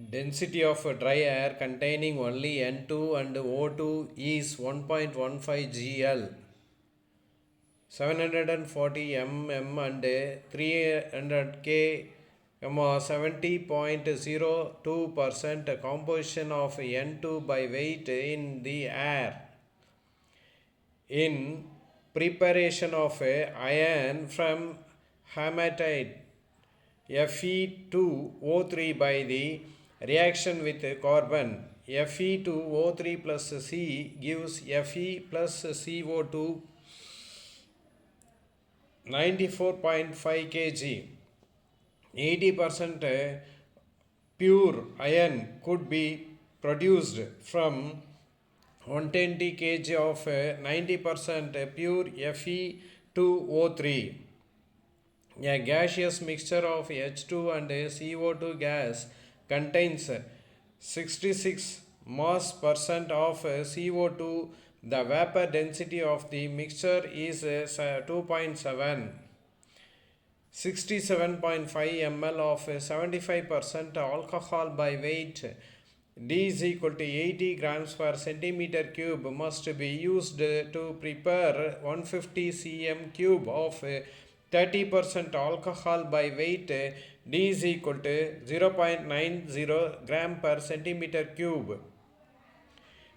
Density of dry air containing only N2 and O2 is 1.15 gl. 740 mm and 300 K, 70.02% composition of N2 by weight in the air. In preparation of iron from hematite Fe2O3 by the reaction with carbon, Fe2O3 plus C gives Fe plus CO2 94.5 kg. 80% pure iron could be produced from 120 kg of 90% pure Fe2O3. A gaseous mixture of H2 and CO2 gas contains 66 mass percent of CO2. The vapor density of the mixture is 2.7. 67.5 ml of 75% alcohol by weight, D is equal to 80 grams per centimeter cube, must be used to prepare 150 cm cube of 30% alcohol by weight, D is equal to 0.90 gram per centimeter cube.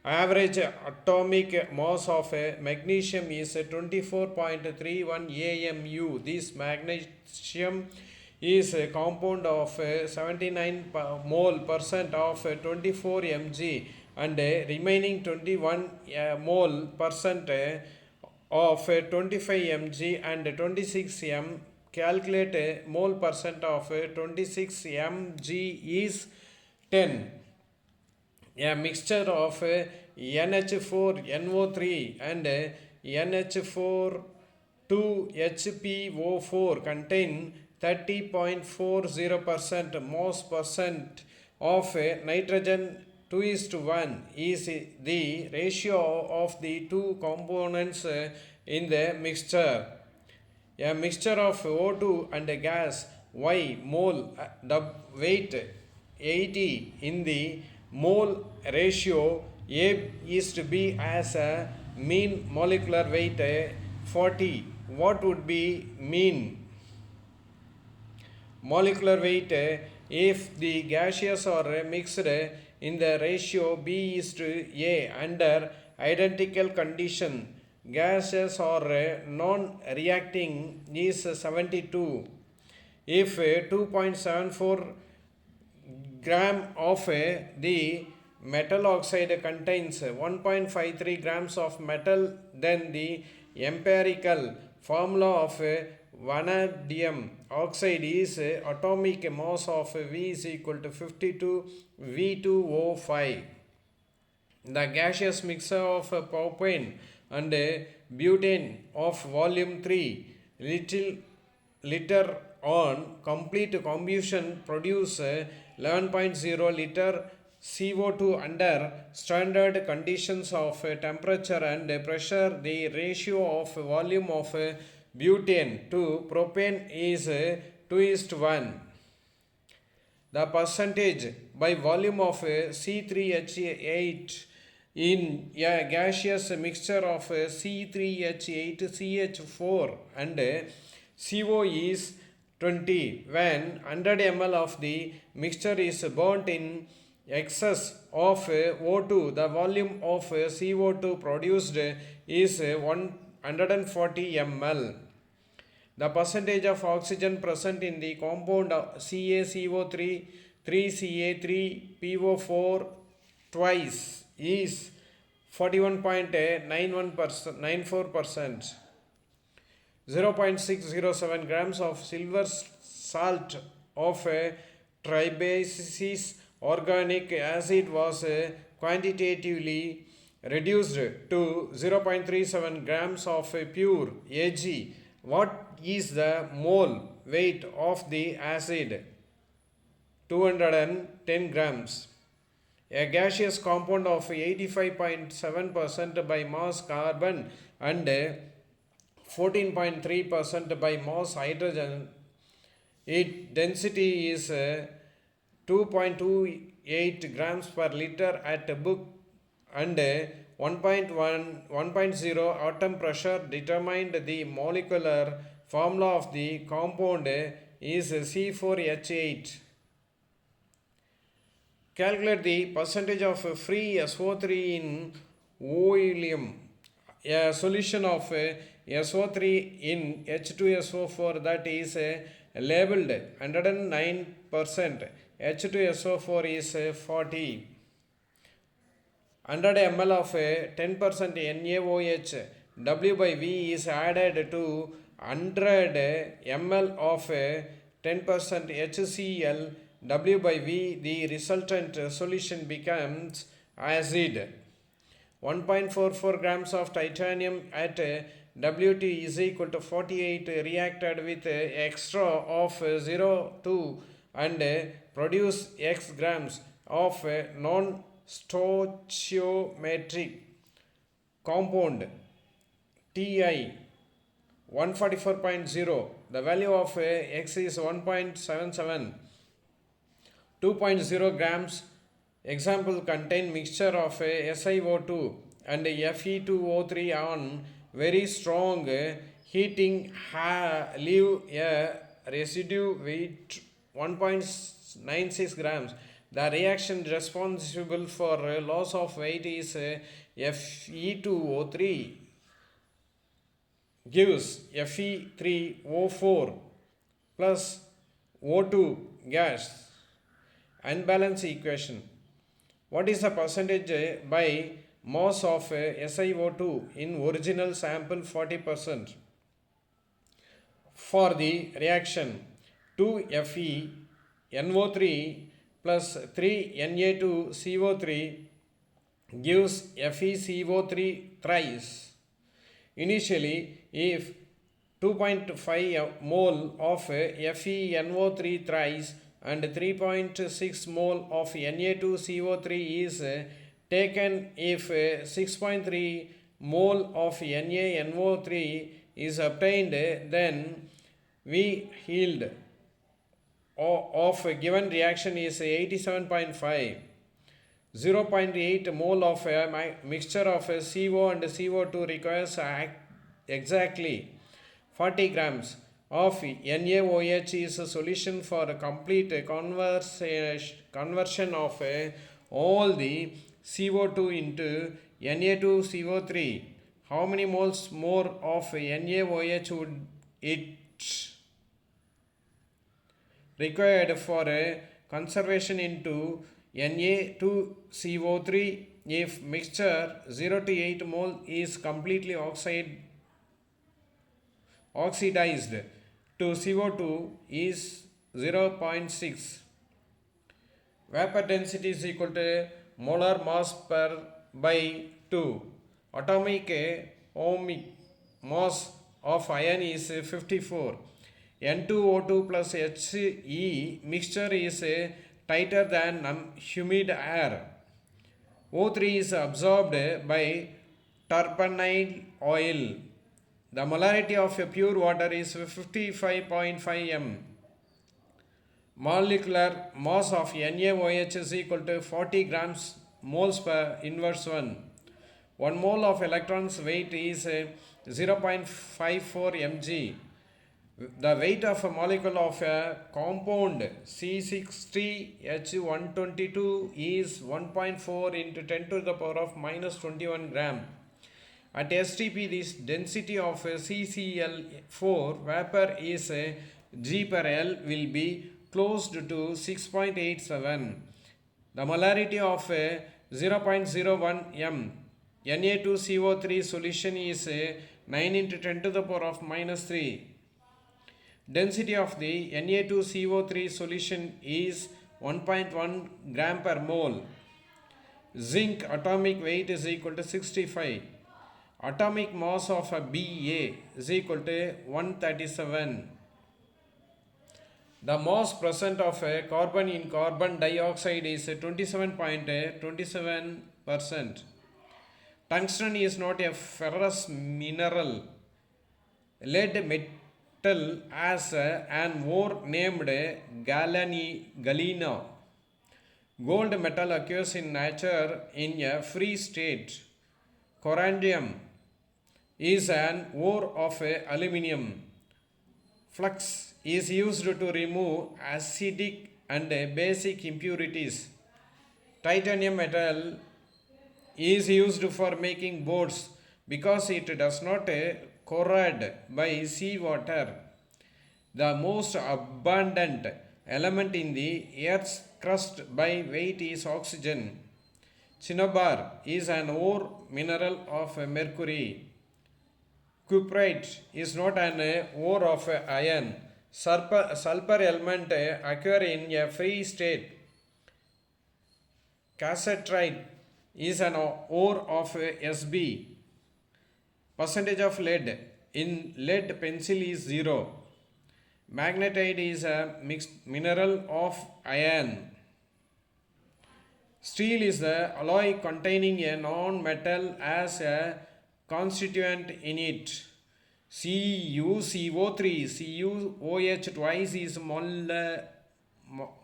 Average atomic mass of magnesium is 24.31 AMU. This magnesium is a compound of 79 mole percent of 24 mg and remaining 21 mole percent of 25 mg and 26 m. Calculate mole percent of 26 mg is 10. A mixture of NH4NO3 and NH4 2HPO4 contain 30.40% mass percent of nitrogen 2:1 is the ratio of the two components in the mixture. A mixture of O2 and gas Y mole weight 80 in the mole ratio A is to be as a mean molecular weight 40. What would be mean molecular weight if the gaseous are mixed in the ratio B is to A under identical condition? Gases are non-reacting is 72. If 2.74 gram of the metal oxide contains 1.53 grams of metal, then the empirical formula of vanadium oxide is atomic mass of V is equal to 52 V2O5. The gaseous mixture of propane and butane of volume 3 liter on complete combustion produce 11.0 liter CO2 under standard conditions of temperature and pressure. The ratio of volume of butane to propane is 2:1. The percentage by volume of C3H8 in a gaseous mixture of C3H8, CH4 and CO is 20. When 100 ml of the mixture is burnt in excess of O2, the volume of CO2 produced is 140 ml. The percentage of oxygen present in the compound CaCO3 3Ca3PO4 twice is 41.94%. 0.607 grams of silver salt of tribaceous organic acid was quantitatively reduced to 0.37 grams of pure Ag. What is the mole weight of the acid? 210 grams. A gaseous compound of 85.7% by mass carbon and 14.3% by mass hydrogen, its density is 2.28 grams per liter at book and 1.0 atom pressure. Determined the molecular formula of the compound is C4H8. Calculate the percentage of free SO3 in volume. A solution of SO3 in H2SO4 that is labeled 109%. H2SO4 is 40. 100 ml of 10% NaOH W by V is added to 100 ml of 10% HCl W by V. The resultant solution becomes acid. 1.44 grams of titanium at Wt is equal to 48 reacted with extra of 0.2 and produce X grams of non-stoichiometric compound Ti 144.0. The value of X is 1.77. 2.0 grams. Example contain mixture of SiO2 and Fe2O3 on very strong heating leave a residue weight 1.96 grams. The reaction responsible for loss of weight is Fe2O3 gives Fe3O4 plus O2 gas. Unbalanced equation. What is the percentage by mass of SiO2 in original sample? 40%. For the reaction 2Fe NO3 plus 3 Na2CO3 gives FeCO3 thrice. Initially, if 2.5 mole of FeNO3 thrice and 3.6 mole of Na2CO3 is taken, if 6.3 mole of NaNO3 is obtained, then V yield of a given reaction is 87.5. 0.8 mole of a mixture of CO and CO2 requires exactly 40 grams of NaOH is a solution for a complete conversion of all the CO2 into Na2CO3. How many moles more of NaOH would it required for conservation into Na2CO3 if mixture 0 to 8 mole is completely oxidized to CO2 is 0.6. Vapor density is equal to molar mass per by 2. Atomic ohmic mass of iron is 54. N2O2 plus He mixture is tighter than humid air. O3 is absorbed by turpentine oil. The molarity of pure water is 55.5 m. Molecular mass of NaOH is equal to 40 grams moles per inverse 1. 1 mole of electrons weight is 0.54 mg. The weight of a molecule of a compound C60H122 is 1.4 into 10 to the power of minus 21 gram. At STP, this density of CCl4 vapor is G per L will be close to 6.87. The molarity of 0.01 m Na2CO3 solution is 9 into 10 to the power of minus 3. Density of the Na2CO3 solution is 1.1 gram per mole. Zinc atomic weight is equal to 65. Atomic mass of a Ba is equal to 137. The mass present of a carbon in carbon dioxide is 27.27%. Tungsten is not a ferrous mineral. Lead metal has an ore named galena. Gold metal occurs in nature in a free state. Corundum is an ore of aluminium. Flux is used to remove acidic and basic impurities. Titanium metal is used for making boats because it does not corrode by seawater. The most abundant element in the Earth's crust by weight is oxygen. Cinnabar is an ore mineral of mercury. Cuprite is not an ore of iron. Sulfur element occur in a free state. Cassiterite is an ore of Sb. Percentage of lead in lead pencil is 0. Magnetite is a mixed mineral of iron. Steel is the alloy containing a non-metal as a constituent in it. CuCO3, CuOH twice is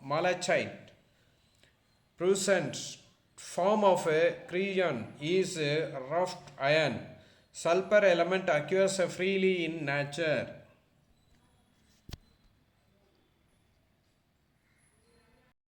malachite. Present form of a crayon is rough iron. Sulfur element occurs freely in nature.